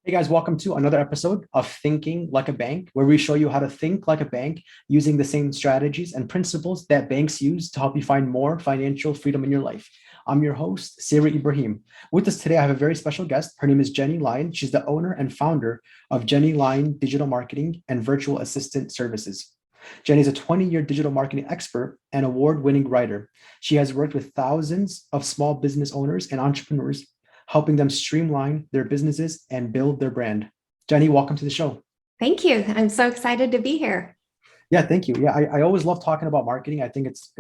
Hey guys, welcome to another episode of Thinking Like a Bank, where we show you how to think like a bank using the same strategies and principles that banks use to help you find more financial freedom in your life. I'm your host, Siri Ibrahim. With us today, I have a very special guest. Her name is Jennie Lyon. She's the owner and founder of Jennie Lyon Digital Marketing and Virtual Assistant Services. Jennie is a 20-year digital marketing expert and award-winning writer. She has worked with thousands of small business owners and entrepreneurs, helping them streamline their businesses and build their brand. Jennie, welcome to the show. Thank you. I'm so excited to be here. Yeah, thank you. Yeah, I always love talking about marketing. I think it's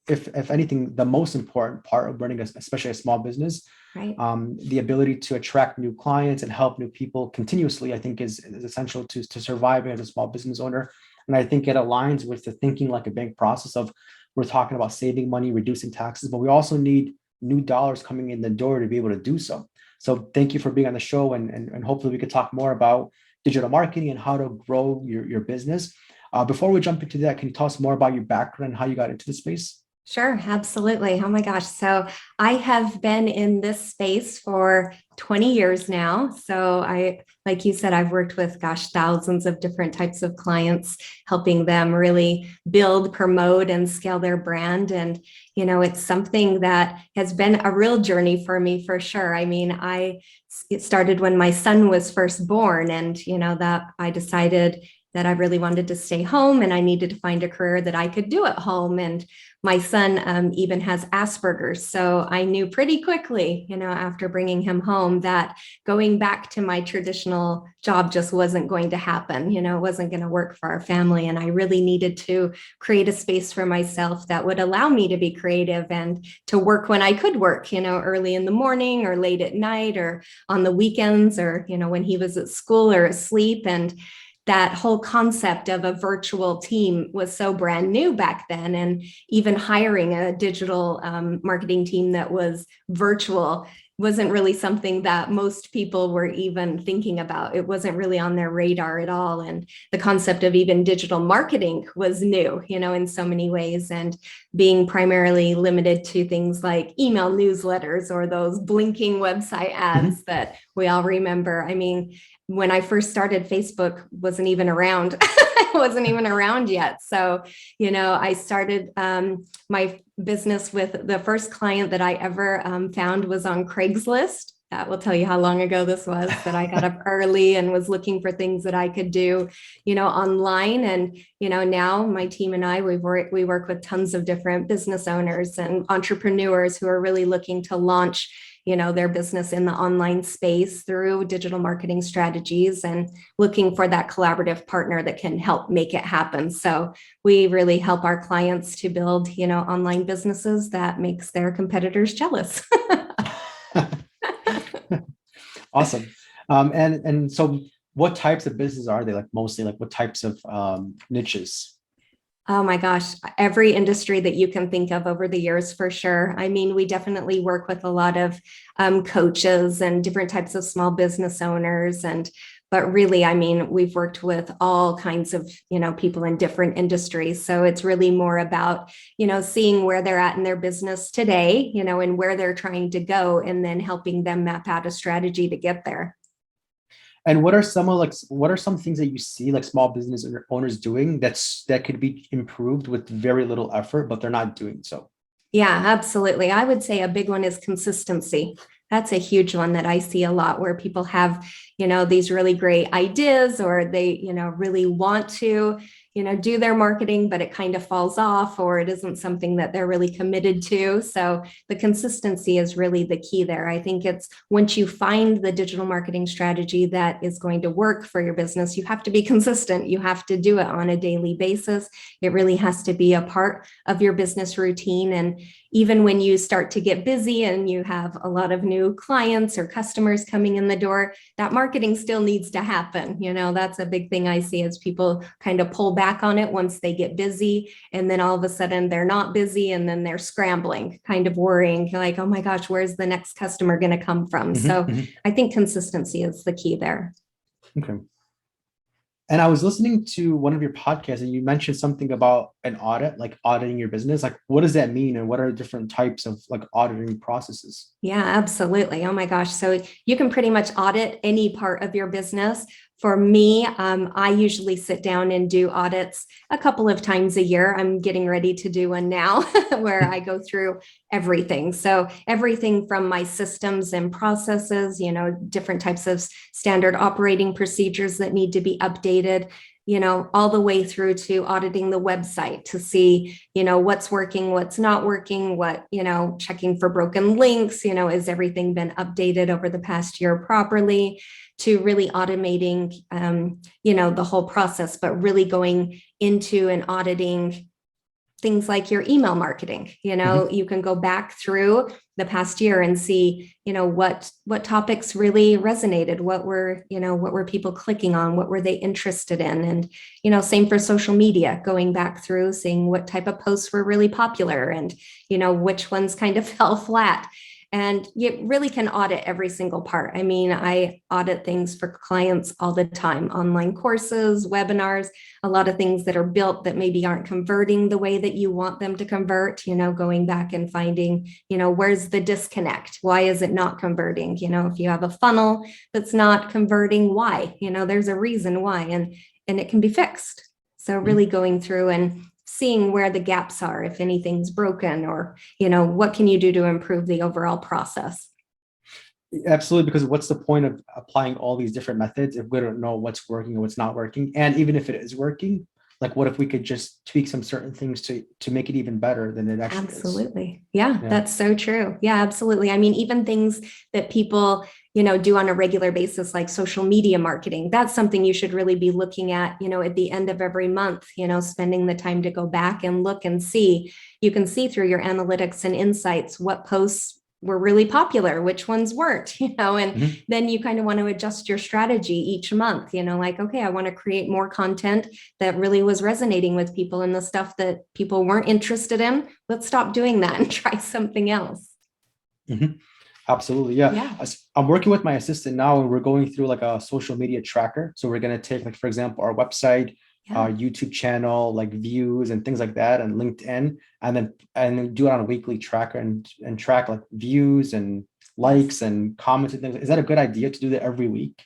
if anything, the most important part of running, especially a small business. Right. The ability to attract new clients and help new people continuously, I think, is essential to surviving as a small business owner. And I think it aligns with the thinking like a bank process of we're talking about saving money, reducing taxes, but we also need new dollars coming in the door to be able to do so. So thank you for being on the show, and hopefully we could talk more about digital marketing and how to grow your business. Before we jump into that, can you tell us more about your background and how you got into the space? Sure, absolutely. Oh my gosh. So I have been in this space for 20 years now. Like you said, I've worked with, thousands of different types of clients, helping them really build, promote, and scale their brand. And, it's something that has been a real journey for me for sure. It started when my son was first born, and, that I decided that I really wanted to stay home and I needed to find a career that I could do at home. And my son even has Asperger's. So I knew pretty quickly, after bringing him home, that going back to my traditional job just wasn't going to happen. It wasn't going to work for our family. And I really needed to create a space for myself that would allow me to be creative and to work when I could work, early in the morning or late at night or on the weekends or, when he was at school or asleep. And that whole concept of a virtual team was so brand new back then. And even hiring a digital marketing team that was virtual wasn't really something that most people were even thinking about. It wasn't really on their radar at all. And the concept of even digital marketing was new, in so many ways, and being primarily limited to things like email newsletters or those blinking website Mhm. ads that we all remember. When I first started, Facebook wasn't even around. It wasn't even around yet. So, I started my business with the first client that I ever found was on Craigslist. That will tell you how long ago this was, that I got up early and was looking for things that I could do, online. And, now my team and I, we work with tons of different business owners and entrepreneurs who are really looking to launch their business in the online space through digital marketing strategies and looking for that collaborative partner that can help make it happen. So we really help our clients to build, online businesses that makes their competitors jealous. Awesome. And so what types of businesses are they, like mostly, like what types of niches? Oh my gosh, every industry that you can think of over the years, for sure. We definitely work with a lot of coaches and different types of small business owners. But really, we've worked with all kinds of, people in different industries. So it's really more about, seeing where they're at in their business today, and where they're trying to go, and then helping them map out a strategy to get there. And what are some things that you see like small business owners doing that could be improved with very little effort, but they're not doing so? Yeah, absolutely. I would say a big one is consistency. That's a huge one that I see a lot, where people have, these really great ideas, or they, really want to, do their marketing, but it kind of falls off, or it isn't something that they're really committed to. So the consistency is really the key there. I think it's once you find the digital marketing strategy that is going to work for your business, you have to be consistent. You have to do it on a daily basis. It really has to be a part of your business routine. And even when you start to get busy and you have a lot of new clients or customers coming in the door, that marketing still needs to happen. That's a big thing I see, as people kind of pull back on it once they get busy. And then all of a sudden they're not busy, and then they're scrambling, kind of worrying, like, oh my gosh, where's the next customer going to come from? Mhm, So mhm. I think consistency is the key there. Okay. And I was listening to one of your podcasts and you mentioned something about an audit, like auditing your business. Like, what does that mean? And what are different types of like auditing processes? Yeah, absolutely. Oh my gosh. So you can pretty much audit any part of your business. For me, I usually sit down and do audits a couple of times a year. I'm getting ready to do one now where I go through everything. So everything from my systems and processes, different types of standard operating procedures that need to be updated, all the way through to auditing the website to see, what's working, what's not working, checking for broken links, has everything been updated over the past year properly, to really automating, the whole process, but really going into and auditing things like your email marketing. Mhm. You can go back through the past year and see, what topics really resonated, what were people clicking on, what were they interested in, and same for social media, going back through seeing what type of posts were really popular and which ones kind of fell flat. And you really can audit every single part. I mean, I audit things for clients all the time, online courses, webinars, a lot of things that are built that maybe aren't converting the way that you want them to convert, going back and finding, where's the disconnect? Why is it not converting? If you have a funnel that's not converting, why? There's a reason why, and it can be fixed. So really going through and seeing where the gaps are, if anything's broken, or, what can you do to improve the overall process? Absolutely, because what's the point of applying all these different methods if we don't know what's working and what's not working? And even if it is working, like what if we could just tweak some certain things to make it even better than it actually is? Absolutely. Yeah, Yeah. that's so true. Yeah, absolutely. I mean, even things that people, do on a regular basis, like social media marketing, that's something you should really be looking at, at the end of every month, spending the time to go back and look and see. You can see through your analytics and insights what posts were really popular, which ones weren't, and Mhm. then you kind of want to adjust your strategy each month, like, okay, I want to create more content that really was resonating with people, and the stuff that people weren't interested in, let's stop doing that and try something else. Mhm. Absolutely. Yeah. Yeah. I'm working with my assistant now and we're going through like a social media tracker. So we're going to take like, for example, our website, Yeah. YouTube channel, like views and things like that, and LinkedIn, and then do it on a weekly tracker and track like views and Yes. likes and comments and things. Is that a good idea to do that every week?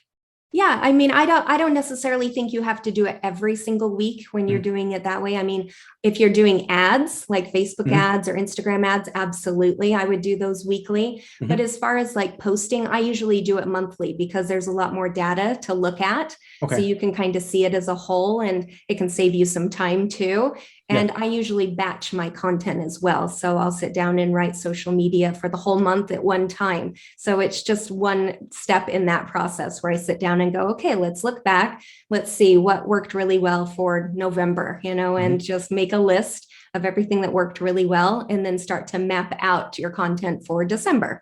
Yeah, I mean, I don't necessarily think you have to do it every single week when you're Mhm. doing it that way. I mean, if you're doing ads like Facebook Mhm. ads or Instagram ads, absolutely, I would do those weekly. But Mhm. as far as like posting, I usually do it monthly because there's a lot more data to look at. So Okay. you can kind of see it as a whole, and it can save you some time too. Yeah. And I usually batch my content as well. So I'll sit down and write social media for the whole month at one time. So it's just one step in that process where I sit down and go, okay, let's look back. Let's see what worked really well for November, and Mhm. just make a list of everything that worked really well and then start to map out your content for December.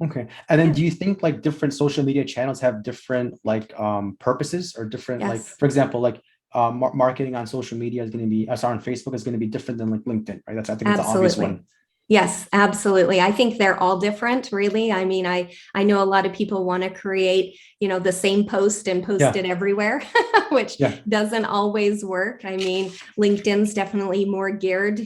Okay. And then Yeah. do you think like different social media channels have different like purposes or different like Yes. for example like marketing on social media is going to be sorry on Facebook is going to be different than like LinkedIn, right? That's I think it's an obvious Absolutely. one. Yes, absolutely. I think they're all different, really. I mean, I know a lot of people want to create, the same post and post Yeah. it everywhere, which Yeah. doesn't always work. I mean, LinkedIn's definitely more geared,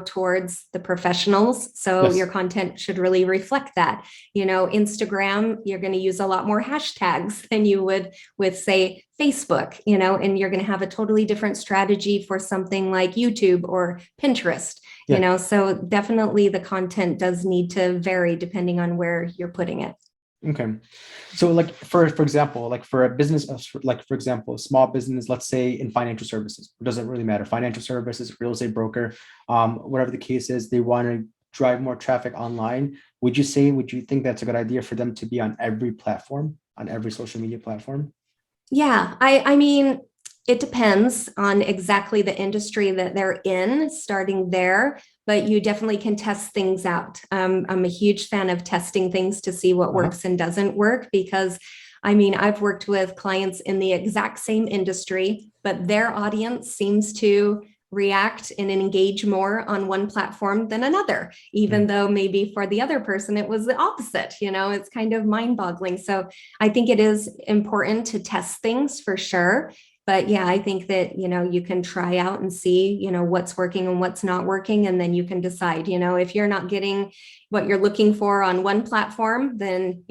towards the professionals. So your Yes. content should really reflect that. Instagram, you're going to use a lot more hashtags than you would with, say, Facebook, and you're going to have a totally different strategy for something like YouTube or Pinterest. Yeah. So definitely the content does need to vary depending on where you're putting it. Okay. So like for example, like for a business, like for example, a small business, let's say in financial services, it doesn't really matter. Financial services, real estate broker, whatever the case is, they want to drive more traffic online. Would you think that's a good idea for them to be on every platform, on every social media platform? Yeah, I mean, it depends on exactly the industry that they're in, starting there, but you definitely can test things out. I'm a huge fan of testing things to see what Uh-huh. works and doesn't work because I mean, I've worked with clients in the exact same industry, but their audience seems to react and engage more on one platform than another, even Mm. though maybe for the other person it was the opposite. It's kind of mind boggling. So I think it is important to test things for sure. But yeah, I think that, you can try out and see, what's working and what's not working. And then you can decide, if you're not getting what you're looking for on one platform, then,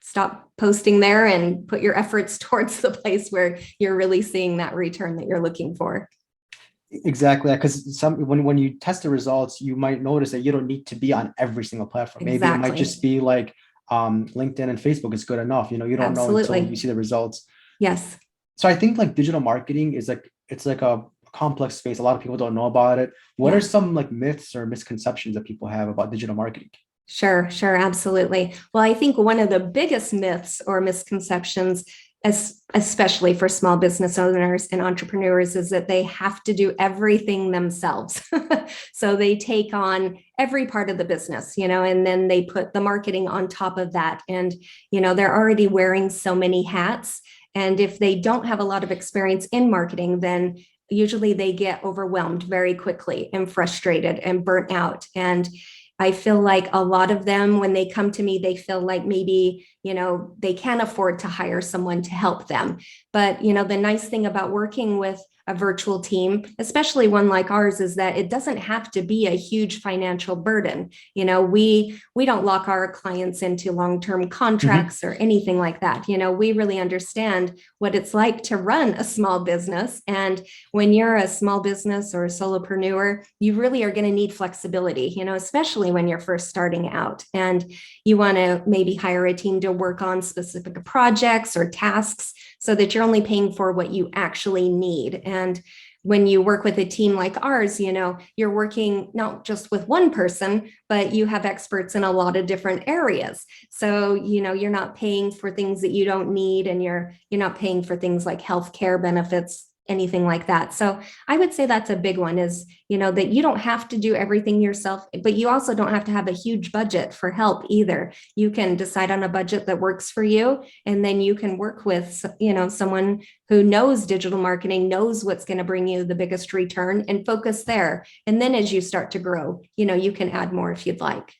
stop posting there and put your efforts towards the place where you're really seeing that return that you're looking for. Exactly, because when you test the results, you might notice that you don't need to be on every single platform. Maybe it might Exactly. just be like LinkedIn and Facebook is good enough. You don't know until you Absolutely. see the results. Yes. So I think like digital marketing is like it's like a complex space. A lot of people don't know about it. What are Yeah. some like myths or misconceptions that people have about digital marketing? Sure, sure, absolutely. Well, I think one of the biggest myths or misconceptions, especially for small business owners and entrepreneurs, is that they have to do everything themselves. So they take on every part of the business, and then they put the marketing on top of that. And, they're already wearing so many hats. And if they don't have a lot of experience in marketing, then usually they get overwhelmed very quickly and frustrated and burnt out. And I feel like a lot of them, when they come to me, they feel like maybe, they can't afford to hire someone to help them. But, the nice thing about working with a virtual team, especially one like ours, is that it doesn't have to be a huge financial burden. We don't lock our clients into long-term Mhm. contracts or anything like that. We really understand what it's like to run a small business. And when you're a small business or a solopreneur, you really are going to need flexibility, especially when you're first starting out. And you want to maybe hire a team to work on specific projects or tasks so that you're only paying for what you actually need. And when you work with a team like ours, you're working not just with one person, but you have experts in a lot of different areas. So, you're not paying for things that you don't need, and you're not paying for things like healthcare benefits, anything like that. So I would say that's a big one, is, that you don't have to do everything yourself, but you also don't have to have a huge budget for help either. You can decide on a budget that works for you, and then you can work with, someone who knows digital marketing, knows what's going to bring you the biggest return, and focus there. And then as you start to grow, you can add more if you'd like.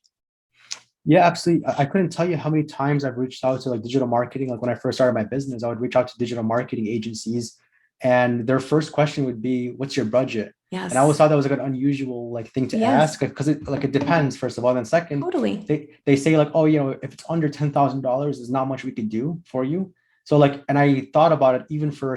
Yeah, absolutely. I couldn't tell you how many times I've reached out to like digital marketing. Like when I first started my business, I would reach out to digital marketing agencies, and their first question would be, "What's your budget?" And I always Yes. thought that was like an unusual like thing to Yes. ask because it depends, first of all. Then second, Totally. they say like, "Oh, if it's under $10,000, there's not much we could do for you." So like, and I thought about it even for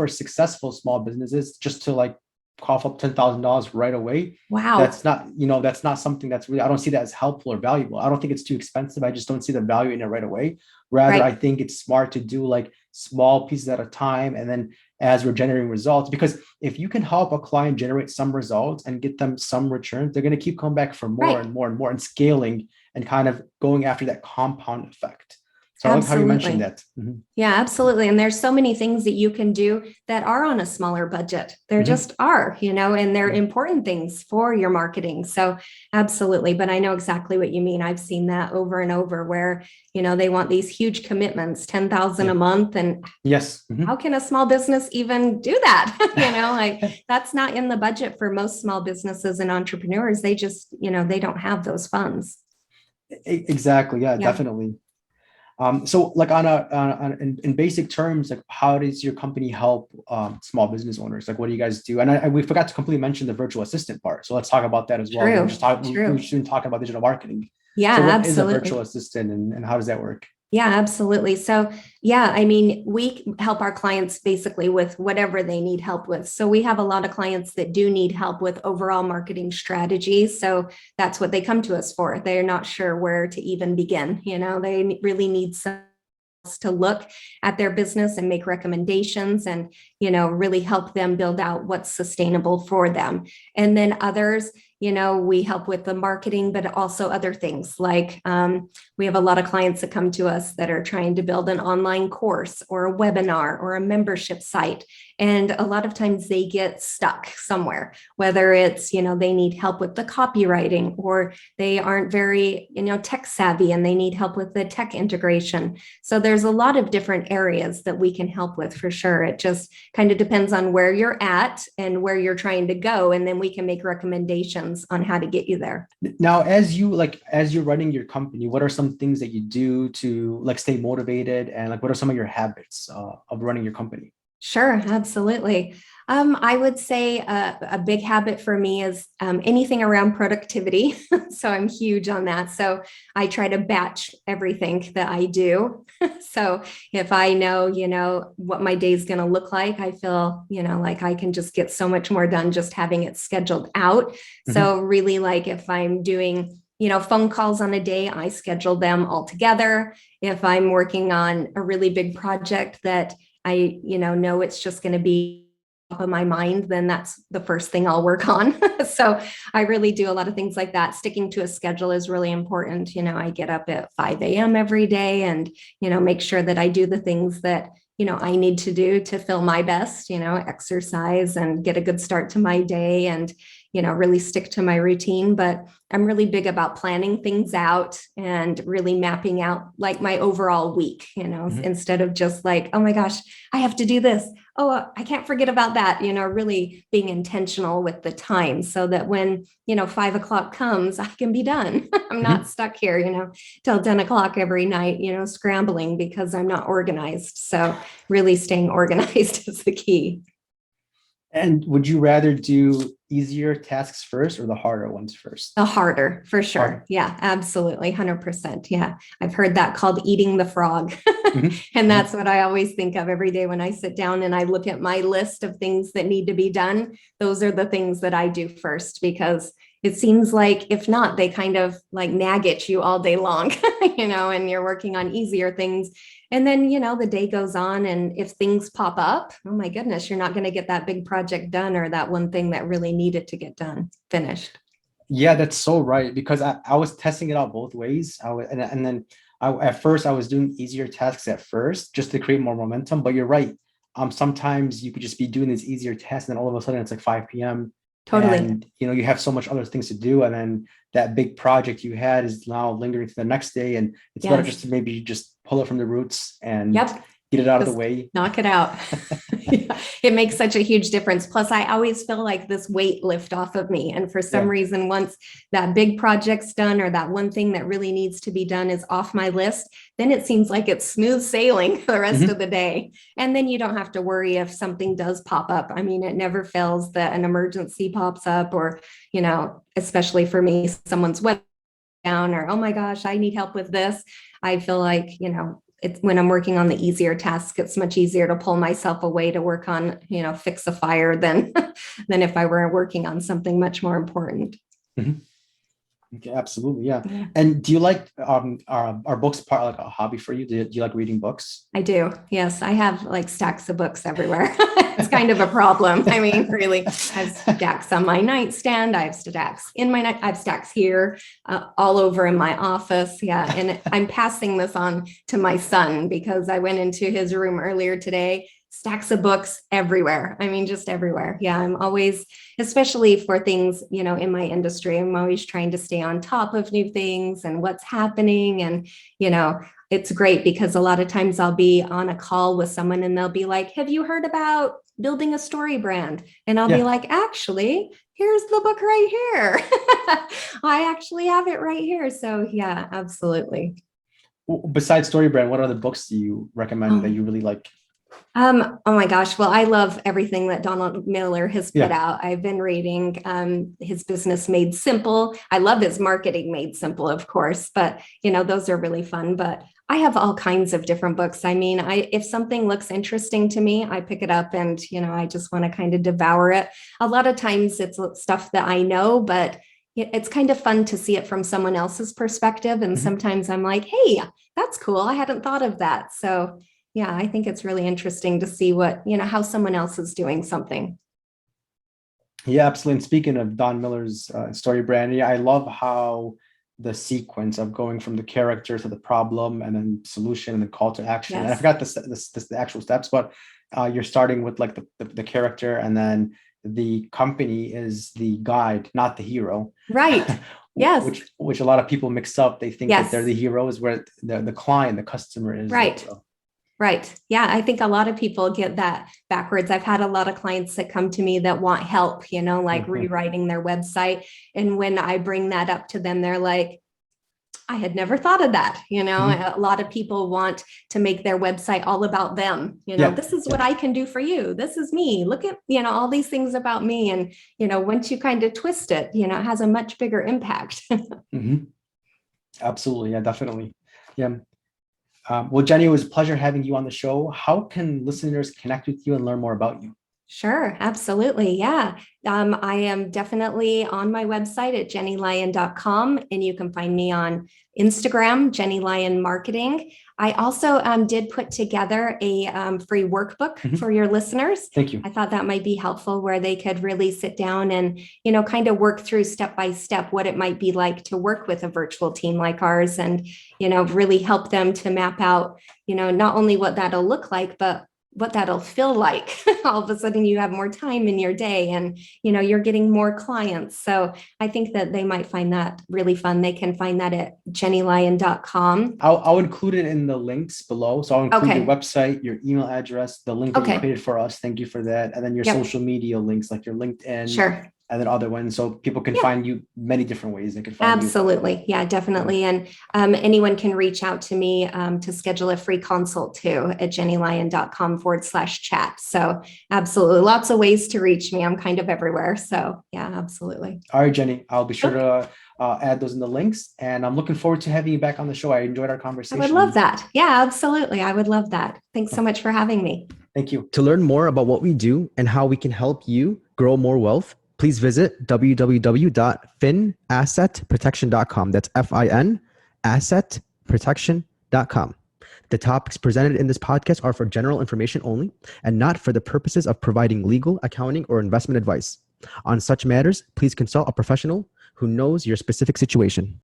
successful small businesses, just to like cough up $10,000 right away. Wow. That's not something that's really, I don't see that as helpful or valuable. I don't think it's too expensive. I just don't see the value in it right away. Rather, I Right. think it's smart to do like small pieces at a time. And then as we're generating results, because if you can help a client generate some results and get them some return, they're going to keep coming back for more Right. and more and more and scaling and kind of going after that compound effect. So I like how you mentioned Absolutely. that. Mhm. Yeah, absolutely. And there's so many things that you can do that are on a smaller budget. There Mhm. just are, and they're important things for your marketing. So, absolutely. But I know exactly what you mean. I've seen that over and over where, they want these huge commitments, 10,000 Yeah. a month. And Yes. how Mhm. can a small business even do that? Like that's not in the budget for most small businesses and entrepreneurs. They just, they don't have those funds. Exactly. Yeah, Yeah. definitely. So like in basic terms, like how does your company help small business owners? Like what do you guys do? And we forgot to completely mention the virtual assistant part. So let's talk about that as well. True. We were True. just been talking about digital marketing. Yeah, So what is a virtual absolutely. assistant and how does that work? Yeah, absolutely. So, yeah, I mean, we help our clients basically with whatever they need help with. So, we have a lot of clients that do need help with overall marketing strategies. So, that's what they come to us for. They're not sure where to even begin. They really need some to look at their business and make recommendations and really help them build out what's sustainable for them. And then others, we help with the marketing, but also other things like we have a lot of clients that come to us that are trying to build an online course or a webinar or a membership site. And a lot of times they get stuck somewhere, whether it's, they need help with the copywriting, or they aren't very, tech savvy and they need help with the tech integration. So there's a lot of different areas that we can help with for sure. It just kind of depends on where you're at and where you're trying to go. And then we can make recommendations on how to get you there. Now, as you're running your company, what are some things that you do to like stay motivated and like what are some of your habits of running your company? Sure, absolutely. I would say a big habit for me is anything around productivity. So I'm huge on that. So I try to batch everything that I do. So if I know, what my day is going to look like, I feel, like I can just get so much more done just having it scheduled out. Mhm. So really, like if I'm doing, phone calls on a day, I schedule them all together. If I'm working on a really big project that I, know it's just going to be top of my mind, then that's the first thing I'll work on. So I really do a lot of things like that. Sticking to a schedule is really important. I get up at 5 a.m. every day and, make sure that I do the things that, I need to do to feel my best, exercise and get a good start to my day and, really stick to my routine. But I'm really big about planning things out and really mapping out like my overall week, Mhm. instead of just like, oh my gosh, I have to do this. Oh, I can't forget about that, really being intentional with the time so that when, 5 o'clock comes, I can be done. I'm not Mhm. stuck here, till 10 o'clock every night, scrambling because I'm not organized. So really staying organized is the key. And would you rather do easier tasks first or the harder ones first? The harder, for sure. Harder. Yeah, absolutely. 100%. Yeah. I've heard that called eating the frog. Mhm. And Mhm. that's what I always think of every day when I sit down and I look at my list of things that need to be done. Those are the things that I do first because it seems like if not, they kind of like nag at you all day long, and you're working on easier things. And then, the day goes on, and if things pop up, oh my goodness, you're not going to get that big project done or that one thing that really needed to get done, finished. Yeah, that's so right. Because I was testing it out both ways. And then at first I was doing easier tasks at first just to create more momentum. But you're right. Sometimes you could just be doing these easier tasks, and then all of a sudden it's like 5 p.m. Totally. and you have so much other things to do, and then that big project you had is now lingering to the next day, and it's better just to Yes. maybe just pull it from the roots and Yep. get it out of the Just way. knock it out. Yeah, it makes such a huge difference. Plus, I always feel like this weight lift off of me. And for some Yeah. reason, once that big project's done or that one thing that really needs to be done is off my list, then it seems like it's smooth sailing the rest of Mhm. the day. And then you don't have to worry if something does pop up. I mean, it never fails that an emergency pops up or, especially for me, someone's web down or, oh my gosh, I need help with this. I feel like, it's when I'm working on the easier tasks, it's much easier to pull myself away to work on, fix a fire than than if I were working on something much more important. Mhm. Okay, absolutely, yeah. Yeah. And do you like are books part like a hobby for you? Do you like reading books? I do. Yes, I have like stacks of books everywhere. It's kind of a problem. I mean, really, I have stacks on my nightstand. I have stacks in my night. I have stacks here, all over in my office. Yeah, and I'm passing this on to my son because I went into his room earlier today. Stacks of books everywhere. I mean, just everywhere. Yeah, I'm always, especially for things, in my industry, I'm always trying to stay on top of new things and what's happening. And, you know, it's great because a lot of times I'll be on a call with someone and they'll be like, have you heard about building a story brand? And I'll be Yeah. like, actually, here's the book right here. I actually have it right here. So, yeah, absolutely. Besides Storybrand, what other books do you recommend that Um, you really like? oh my gosh. Well, I love everything that Donald Miller has put Yeah. out. I've been reading his business made simple. I love his marketing made simple, of course, but those are really fun. But I have all kinds of different books. I mean, if something looks interesting to me, I pick it up and I just want to kind of devour it. A lot of times it's stuff that I know, but it's kind of fun to see it from someone else's perspective. And Mhm. sometimes I'm like, hey, that's cool. I hadn't thought of that. So yeah, I think it's really interesting to see what, how someone else is doing something. Yeah, absolutely. And speaking of Don Miller's Storybrand, yeah, I love how the sequence of going from the character to the problem and then solution and then call to action. And I Yes. forgot the actual steps, but you're starting with like the character, and then the company is the guide, not the hero. Right. Yes. Which a lot of people mix up. They think that they're Yes. the heroes, where the client, the customer is the Right. hero. Right. Yeah. I think a lot of people get that backwards. I've had a lot of clients that come to me that want help, like Mhm. rewriting their website. And when I bring that up to them, they're like, I had never thought of that. Mhm. A lot of people want to make their website all about them. Yeah. This is Yeah. what I can do for you. This is me. Look at, all these things about me. And, once you kind of twist it, it has a much bigger impact. Mhm. Absolutely. Yeah, definitely. Yeah. Well, Jenny, it was a pleasure having you on the show. How can listeners connect with you and learn more about you? Sure, absolutely. Yeah. I am definitely on my website at jennylyon.com, and you can find me on Instagram, Jennie Lyon Marketing. I also did put together a free workbook Mhm. for your listeners. Thank you. I thought that might be helpful where they could really sit down and, kind of work through step by step what it might be like to work with a virtual team like ours and, really help them to map out, not only what that'll look like, but what that'll feel like. All of a sudden you have more time in your day and you're getting more clients. So I think that they might find that really fun. They can find that at jennylyon.com. I'll include it in the links below. So I'll include your Okay. website, your email address, the link that you Okay. created for us. Thank you for that. And then your Yep. social media links like your LinkedIn Sure. and then other ones. So people can Yeah. find you many different ways. They can find you. Absolutely. Yeah, definitely. And anyone can reach out to me to schedule a free consult too at jennylyon.com/chat. So absolutely. Lots of ways to reach me. I'm kind of everywhere. So yeah, absolutely. All right, Jenny, I'll be sure Okay. to add those in the links. And I'm looking forward to having you back on the show. I enjoyed our I conversation. would love that. Yeah, absolutely. I would love that. Thanks so much for having me. Thank you. To learn more about what we do and how we can help you grow more wealth, please visit www.finassetprotection.com. That's FIN, assetprotection.com. The topics presented in this podcast are for general information only and not for the purposes of providing legal, accounting, or investment advice. On such matters, please consult a professional who knows your specific situation.